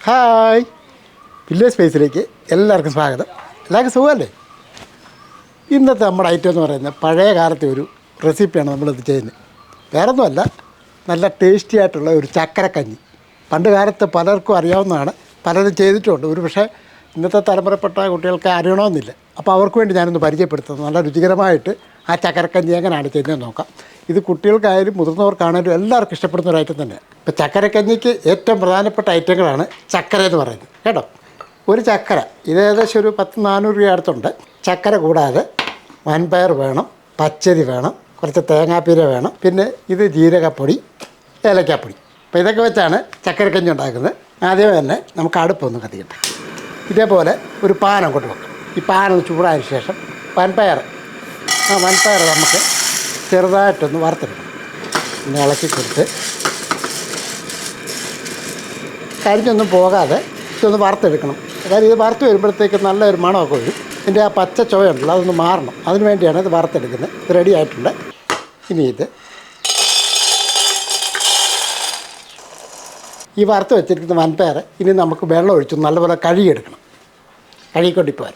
Hi, village സ്പേസിലേക്ക് എല്ലാവർക്കും സ്വാഗതം. എല്ലാവർക്കും സുഖമല്ലേ? ഇന്നത്തെ നമ്മുടെ ഐറ്റം എന്ന് പറയുന്നത് പഴയ കാലത്തെ ഒരു റെസിപ്പിയാണ് നമ്മളിത് ചെയ്യുന്നത്. വേറൊന്നുമല്ല, നല്ല ടേസ്റ്റി ആയിട്ടുള്ള ഒരു ചക്കരക്കഞ്ഞി. പണ്ട് കാലത്ത് പലർക്കും അറിയാവുന്നതാണ്, പലരും ചെയ്തിട്ടുണ്ട്. ഒരു പക്ഷേ ഇന്നത്തെ തലമുറപ്പെട്ട കുട്ടികൾക്ക് അറിയണമെന്നില്ല. അപ്പോൾ അവർക്ക് വേണ്ടി ഞാനൊന്ന് പരിചയപ്പെടുത്തുന്നത് നല്ല രുചികരമായിട്ട് ആ ചക്കരക്കഞ്ഞി എങ്ങനെയാണ് ചെയ്യുന്നതെന്ന് നോക്കാം. ഇത് കുട്ടികൾക്കായാലും മുതിർന്നവർക്കാണെങ്കിലും എല്ലാവർക്കും ഇഷ്ടപ്പെടുന്ന ഒരു ഐറ്റം തന്നെയാണ്. ഇപ്പോൾ ചക്കരക്കഞ്ഞിക്ക് ഏറ്റവും പ്രധാനപ്പെട്ട ഐറ്റങ്ങളാണ് ചക്കര എന്ന് പറയുന്നത് കേട്ടോ. ഒരു ചക്കര ഇത് ഏകദേശം ഒരു 400 രൂപ അടുത്തുണ്ട്. ചക്കര കൂടാതെ വൻപയർ വേണം, പച്ചരി വേണം, കുറച്ച് തേങ്ങാപ്പീര വേണം, പിന്നെ ഇത് ജീരകപ്പൊടി, ഏലക്കാപ്പൊടി. അപ്പോൾ ഇതൊക്കെ വെച്ചാണ് ചക്കരക്കഞ്ഞി ഉണ്ടാക്കുന്നത്. ആദ്യമേ തന്നെ നമുക്ക് അടുപ്പൊന്ന് കത്തിക്കട്ടെ. ഇതേപോലെ ഒരു പാൻ അങ്ങോട്ട് വെക്കാം. ഈ പാനൊന്ന് ചൂടായതിനു ശേഷം വൻപയർ നമുക്ക് ചെറുതായിട്ടൊന്ന് വറുത്തെടുക്കണം. പിന്നെ ഇളക്കി കൊടുത്ത് കരിഞ്ഞൊന്നും പോകാതെ ഇതൊന്ന് വറുത്തെടുക്കണം. അതായത് ഇത് വറുത്ത് വരുമ്പോഴത്തേക്ക് നല്ലൊരു മണമൊക്കെ വരും. ഇതിൻ്റെ ആ പച്ച ചുവയുണ്ടല്ലോ, അതൊന്ന് മാറണം. അതിന് വേണ്ടിയാണ് ഇത് വറുത്തെടുക്കുന്നത്. ഇത് റെഡി ആയിട്ടുണ്ട്. ഇനി ഈ വറുത്ത് വെച്ചിരിക്കുന്ന വൻപയർ ഇനി നമുക്ക് വെള്ളം ഒഴിച്ച് നല്ലപോലെ കഴുകിയെടുക്കണം. കഴുകിക്കൊണ്ടിപ്പോകാൻ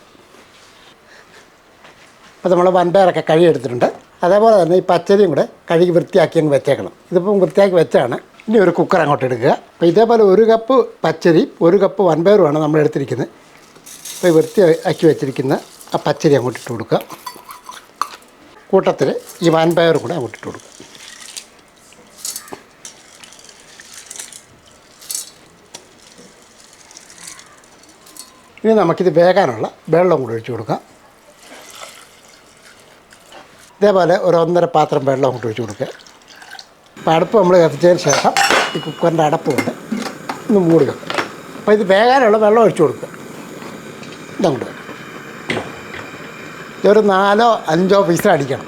അപ്പോൾ നമ്മൾ വൻപയറൊക്കെ കഴുകിയെടുത്തിട്ടുണ്ട്. അതേപോലെ തന്നെ ഈ പച്ചരിയും കൂടെ കഴുകി വൃത്തിയാക്കി അങ്ങ് വെച്ചേക്കണം. ഇതിപ്പം വൃത്തിയാക്കി വെച്ചാണ്. ഇനി ഒരു കുക്കർ അങ്ങോട്ട് എടുക്കുക. അപ്പോൾ ഇതേപോലെ 1 കപ്പ് പച്ചരി 1 കപ്പ് വൻപയറുമാണ് നമ്മൾ എടുത്തിരിക്കുന്നത്. അപ്പോൾ ഈ വൃത്തിയാക്കി വെച്ചിരിക്കുന്ന ആ പച്ചരി അങ്ങോട്ട് ഇട്ട് കൊടുക്കുക. കൂട്ടത്തിൽ ഈ വൻപയറും കൂടെ അങ്ങോട്ട് ഇട്ട് കൊടുക്കുക. ഇനി നമുക്കിത് വേകാനുള്ള വെള്ളം കൂടെ ഒഴിച്ച് കൊടുക്കാം. ഇതേപോലെ ഒരു 1.5 പാത്രം വെള്ളം അങ്ങോട്ട് ഒഴിച്ച് കൊടുക്കുക. അപ്പോൾ അടുപ്പ് നമ്മൾ കത്തിച്ചതിന് ശേഷം ഈ കുക്കറിൻ്റെ അടപ്പ് കൊണ്ട് ഒന്ന് മൂടി വെക്കുക. അപ്പോൾ ഇത് വേകാനുള്ള വെള്ളം ഒഴിച്ച് കൊടുക്കുക. ഇതങ്ങോട്ട് വെക്കുക. ഇതൊരു 4-5 വിസിൽ അടിക്കണം.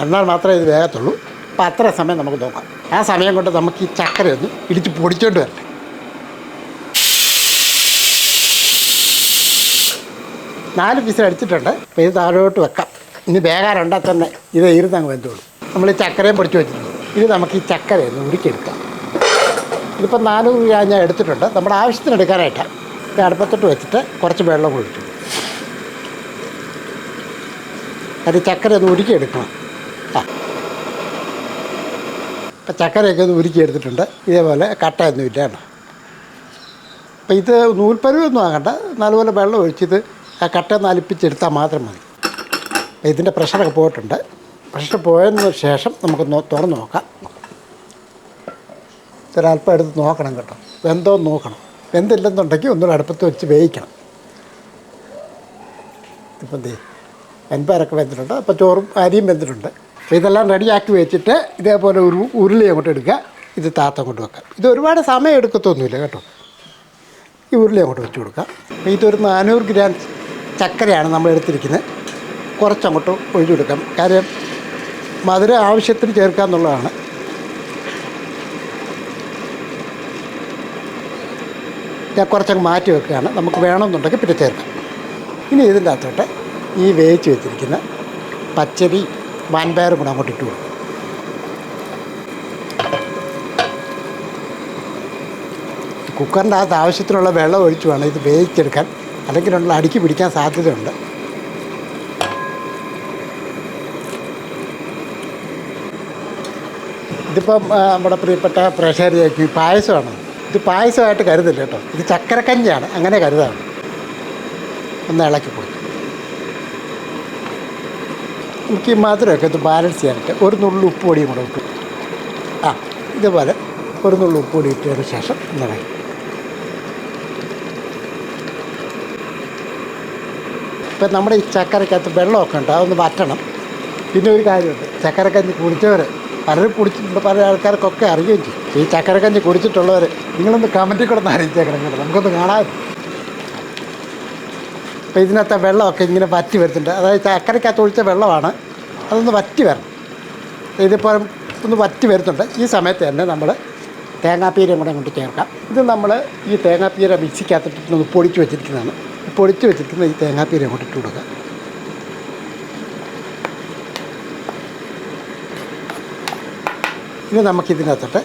എന്നാൽ മാത്രമേ ഇത് വേഗത്തുള്ളൂ. അപ്പോൾ അത്ര സമയം നമുക്ക് നോക്കാം. ആ സമയം കൊണ്ട് നമുക്ക് ഈ ചക്കരയൊന്ന് ഇടിച്ച് പൊടിച്ചോണ്ട് വരട്ടെ. നാല് വിസിൽ അടിച്ചിട്ടുണ്ട്. അപ്പോൾ ഇത് താഴോട്ട് വെക്കാം. ഇനി വേകാനുണ്ടാൽ തന്നെ ഇത് ഇരുന്നങ്ങ് വെന്തോളൂ. നമ്മൾ ഈ ചക്കരയും പൊടിച്ച് വെച്ചിട്ടുണ്ട്. ഇത് നമുക്ക് ഈ ചക്കരയൊന്ന് ഉരുക്കിയെടുക്കാം. ഇതിപ്പോൾ 400 രൂപ ഞാൻ എടുത്തിട്ടുണ്ട്. നമ്മുടെ ആവശ്യത്തിന് എടുക്കാനായിട്ടാണ്. ഇത് അടുപ്പത്തോട്ട് വെച്ചിട്ട് കുറച്ച് വെള്ളം ഒഴിച്ചു. അത് ചക്കര ഒന്ന് ഉരുക്കിയെടുക്കണം. ഇപ്പം ചക്കരയൊക്കെ ഒന്ന് ഉരുക്കിയെടുത്തിട്ടുണ്ട്. ഇതേപോലെ കട്ടയൊന്നും ഇല്ല കേട്ടോ. അപ്പോൾ ഇത് നൂൽപ്പരുവൊന്നും ആകണ്ട. നല്ലപോലെ വെള്ളം ഒഴിച്ചിത് ആ കട്ട ഒന്ന് അലിപ്പിച്ചെടുത്താൽ മാത്രം മതി. ഇതിൻ്റെ പ്രഷറൊക്കെ പോയിട്ടുണ്ട്. പ്രഷർ പോയതിന് ശേഷം നമുക്ക് തുറന്ന് നോക്കാം. ഒരല്പം എടുത്ത് നോക്കണം കേട്ടോ. വെന്തോന്ന് നോക്കണം. വെന്തില്ലെന്നുണ്ടെങ്കിൽ ഒന്നുകൂടെ അടുപ്പത്ത് വെച്ച് വേവിക്കണം. ഇപ്പം വൻപയറൊക്കെ വെന്തിട്ടുണ്ട്. അപ്പോൾ ചോറും അരിയും വെന്തിട്ടുണ്ട്. അപ്പോൾ ഇതെല്ലാം റെഡിയാക്കി വെച്ചിട്ട് ഇതേപോലെ ഒരു ഉരുളി അങ്ങോട്ട് എടുക്കുക. ഇത് അങ്ങോട്ട് വെക്കാം. ഇത് ഒരുപാട് സമയം എടുക്കത്തൊന്നുമില്ല കേട്ടോ. ഈ ഉരുളി അങ്ങോട്ട് വെച്ച് കൊടുക്കാം. അപ്പോൾ ഇതൊരു 400 ഗ്രാം ചക്കരയാണ് നമ്മൾ എടുത്തിരിക്കുന്നത്. കുറച്ചങ്ങോട്ട് ഒഴിച്ചു കൊടുക്കാം. കാര്യം മധുരം ആവശ്യത്തിന് ചേർക്കുക എന്നുള്ളതാണ്. ഞാൻ കുറച്ചങ്ങ് മാറ്റി വെക്കുകയാണ്. നമുക്ക് വേണമെന്നുണ്ടെങ്കിൽ പിന്നെ ചേർക്കാം. ഇനി ഇതിൻ്റെ അകത്തോട്ട് ഈ വേവിച്ച് വെച്ചിരിക്കുന്ന പച്ചരി വൻപയറും കൂടെ അങ്ങോട്ട് ഇട്ട് കൊടുക്കും. കുക്കറിൻ്റെ അകത്ത് ആവശ്യത്തിനുള്ള വെള്ളം ഒഴിച്ച് വേണം ഇത് വേവിച്ചെടുക്കാൻ. അല്ലെങ്കിൽ അടുക്കി പിടിക്കാൻ സാധ്യതയുണ്ട്. ഇതിപ്പം നമ്മുടെ പ്രിയപ്പെട്ട പ്രേക്ഷകർക്ക് പായസമാണ്. ഇത് പായസമായിട്ട് കരുതില്ല കേട്ടോ. ഇത് ചക്കരക്കഞ്ഞിയാണ്, അങ്ങനെ കരുതാണ്. ഒന്ന് ഇളക്കി കൊടുക്കും. നമുക്ക് ഈ മധുരമൊക്കെ ഒന്ന് ബാലൻസ് ചെയ്യാനായിട്ട് ഒരു നുള്ളു ഉപ്പ് പൊടിയും കൂടെ ഇട്ടു. ഇതുപോലെ ഒരു നുള്ളു ഉപ്പ് പൊടി ഇട്ടതിന് ശേഷം ഒന്ന് ഇളക്കി. ഇപ്പം നമ്മുടെ ഈ ചക്കരക്കകത്ത് വെള്ളമൊക്കെ ഉണ്ട്, അതൊന്ന് വറ്റണം. പിന്നെ ഒരു കാര്യമുണ്ട്, ചക്കരക്കഞ്ഞി കുടിച്ചവർ പലരും കുടിച്ചിട്ടുണ്ട്, പല ആൾക്കാർക്കൊക്കെ അറിയുകയും ചെയ്യും. ഈ ചക്കരക്കഞ്ഞി കുടിച്ചിട്ടുള്ളവർ നിങ്ങളൊന്ന് കമൻറ്റിൽ കൂടെ ഒന്ന് അറിയിച്ചേക്കണം കേട്ടോ, നമുക്കൊന്ന് കാണാം. അപ്പോൾ ഇതിനകത്തെ വെള്ളമൊക്കെ ഇങ്ങനെ വറ്റി വരുന്നുണ്ട്. അതായത് ചക്കരക്കകത്ത് ഒഴിച്ച വെള്ളമാണ്, അതൊന്ന് വറ്റി വരണം. ഇതിപ്പോൾ ഒന്ന് വറ്റി വരുന്നുണ്ട്. ഈ സമയത്ത് തന്നെ നമ്മൾ തേങ്ങാപ്പീരയും കൂടെ അങ്ങോട്ട് ചേർക്കാം. ഇത് നമ്മൾ ഈ തേങ്ങാപ്പീര മിക്സിക്കകത്തിട്ടൊന്ന് പൊടിച്ച് വെച്ചിരിക്കുന്നതാണ്. പൊടിച്ച് വെച്ചിരിക്കുന്ന ഈ തേങ്ങാപ്പീര അങ്ങോട്ട് ഇട്ട് കൊടുക്കുക. ഇനി നമുക്കിതിനകത്തോട്ട്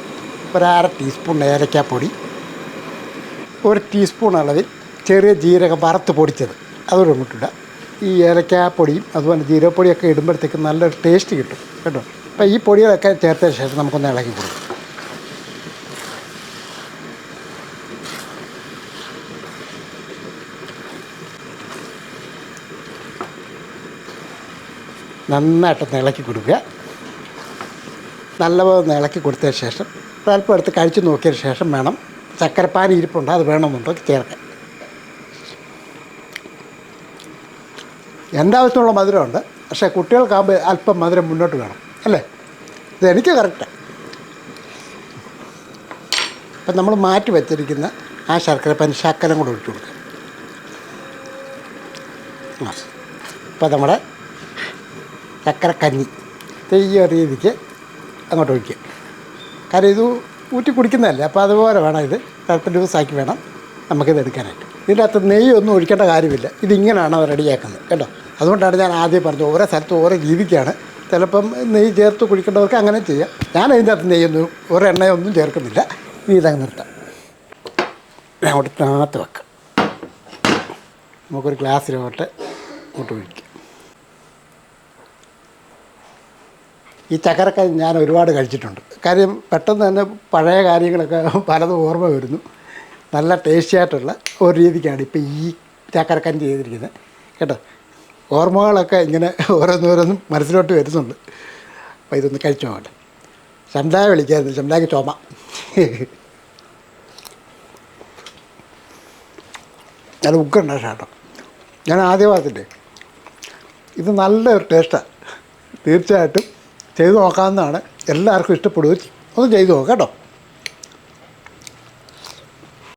1/2 ടീസ്പൂൺ ഏലക്കാപ്പൊടി, 1 ടീസ്പൂൺ അളവിൽ ചെറിയ ജീരകം വറുത്ത് പൊടിച്ചത് അതുകൂടെ ഇട്ടിടുക. ഈ ഏലക്കാപ്പൊടിയും അതുപോലെ ജീരകപ്പൊടിയൊക്കെ ഇടുമ്പോഴത്തേക്ക് നല്ലൊരു ടേസ്റ്റ് കിട്ടും കേട്ടോ. അപ്പോൾ ഈ പൊടികളൊക്കെ ചേർത്തതിന് ശേഷം നമുക്കൊന്ന് ഇളക്കി കൊടുക്കും. നന്നായിട്ടൊന്ന് ഇളക്കി കൊടുക്കുക. നല്ലപോലെ ഇളക്കി കൊടുത്തതിന് ശേഷം അല്പം എടുത്ത് കഴിച്ച് നോക്കിയതിന് ശേഷം വേണം ചക്കരപ്പാനി ഇരിപ്പുണ്ട് അത് വേണമെന്നുണ്ടെങ്കിൽ ചേർക്കാൻ. എൻ്റെ ആവശ്യമുള്ള മധുരമുണ്ട്, പക്ഷേ കുട്ടികൾക്കാകുമ്പോൾ അല്പം മധുരം മുന്നോട്ട് വേണം അല്ലേ. ഇതെനിക്ക് കറക്റ്റാണ്. അപ്പം നമ്മൾ മാറ്റി വെച്ചിരിക്കുന്ന ആ ശർക്കരപ്പാനി ശക്കലം കൂടെ ഒഴിച്ചു കൊടുക്കുക. അപ്പോൾ നമ്മുടെ ചക്കരക്കഞ്ഞി ഈ രീതിക്ക് അങ്ങോട്ട് ഒഴിക്കുക. കാരണം ഇത് ഊറ്റി കുടിക്കുന്നതല്ലേ, അപ്പോൾ അതുപോലെ വേണം ഇത് കറുത്ത ലൂസാക്കി വേണം നമുക്കിത് എടുക്കാനായിട്ട്. ഇതിൻ്റെ അകത്ത് നെയ്യൊന്നും ഒഴിക്കേണ്ട കാര്യമില്ല. ഇതിങ്ങനെയാണ് അവർ റെഡിയാക്കുന്നത് കേട്ടോ. അതുകൊണ്ടാണ് ഞാൻ ആദ്യം പറഞ്ഞത് ഓരോ സ്ഥലത്തും ഓരോ രീതിക്കാണ്. ചിലപ്പം നെയ്യ് ചേർത്ത് കുടിക്കേണ്ടവർക്ക് അങ്ങനെ ചെയ്യാം. ഞാൻ അതിൻ്റെ അകത്ത് നെയ്യൊന്നും എണ്ണയൊന്നും ചേർക്കുന്നില്ല. ഇനി ഇതങ്ങ് നിർത്താം. അങ്ങോട്ട് താത്ത് വെക്കാം. നമുക്കൊരു ഗ്ലാസ്സിലോട്ട് അങ്ങോട്ട് ഒഴിക്കാം. ഈ ചക്കരക്ക ഞാൻ ഒരുപാട് കഴിച്ചിട്ടുണ്ട്. കാര്യം പെട്ടെന്ന് തന്നെ പഴയ കാര്യങ്ങളൊക്കെ പലതും ഓർമ്മ വരുന്നു. നല്ല ടേസ്റ്റി ആയിട്ടുള്ള ഒരു രീതിക്കാണ് ഇപ്പോൾ ഈ ചക്കരക്കഞ്ഞി ചെയ്തിരിക്കുന്നത് കേട്ടോ. ഓർമ്മകളൊക്കെ ഇങ്ങനെ ഓരോന്നോരോന്നും മനസ്സിലോട്ട് വരുന്നുണ്ട്. അപ്പോൾ ഇതൊന്ന് കഴിച്ചു നോക്കട്ടെ. ശംലായ വിളിക്കായിരുന്നു, ശംലായ്ക്ക് ചുമ. നല്ല ഉഗ്ഗുണ്ട് കേട്ടോ. ഞാൻ ആദ്യമാകത്തില്ലേ, ഇത് നല്ലൊരു ടേസ്റ്റാണ്. തീർച്ചയായിട്ടും ചെയ്തു നോക്കാവുന്നതാണ്. എല്ലാവർക്കും ഇഷ്ടപ്പെടുകയും ചെയ്യും. ഒന്ന് ചെയ്തു നോക്കാം കേട്ടോ.